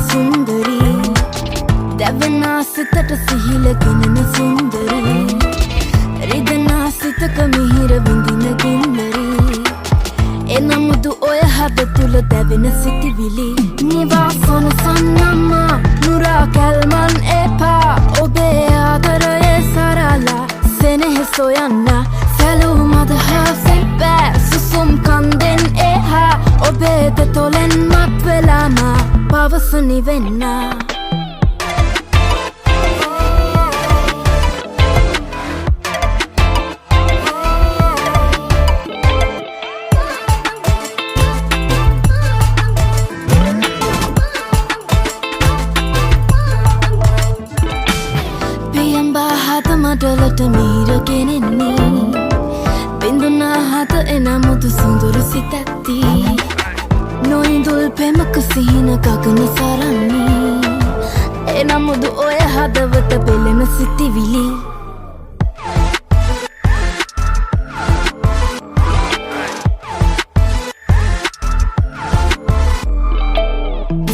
සුන්දරි දැවෙනා සිතට සිහිල ගෙනෙන සුන්දරි රිදෙනා සිතක මිහිර විඳින ගුන්නරි එනමුදු ඔය හද තුල දැවෙන සිටිවිලි නිවාසන සන්නම්මා නුරා කැල්මන් එපා ඔබේ ආදරයේ සරලා සෙනෙහ සොයන්න සැලුමද හසෙන් බෑ සුසුම් කන්දෙන් එහා ඔබේ දෙතොලෙන් මත් වෙලාම පවස නිවෙන්න මඩලට මීර ගෙනෙන්නේ බිඳුනා හත එනමුදු සුඳුරු සිතැත්ති නොයිඳුල් පෙමක සිහින ගගන සරන්නේ එනමුදු ඔය හදවත පෙළෙන සිතිවිලි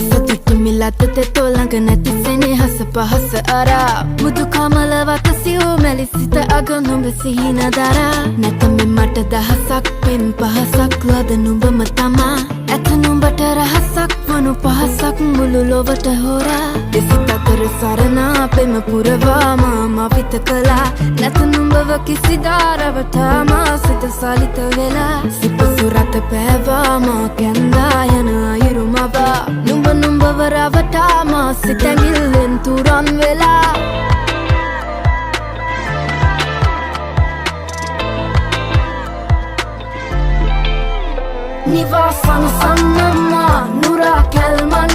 සතුට මිලත තෙතොලඟ නැති සෙනෙහස පහස අරා මුදු කමල වත සිව් මැලි සිත අග නුඹ සිහින දරා නැත මෙ මට දහසක් පෙම් පහසක් ලද නුඹම තමා ඇත නුඹට රහසක් වනු පහසක් මුළු ලොවට හොරා දෙසිත අතර සරණා පෙම පුරවාම මවිත කළා නැත නුඹව කිසිදාරවටා මා සිත සලිත වෙලා සිපසු රත පෑවාම කැන්දා යන අයුරු මවා නුඹව රවටා මා සිත ඇඟිල්ලෙන් තුරන් වෙලා නිවාසන සන්නම්මා නුරා කැල්මන්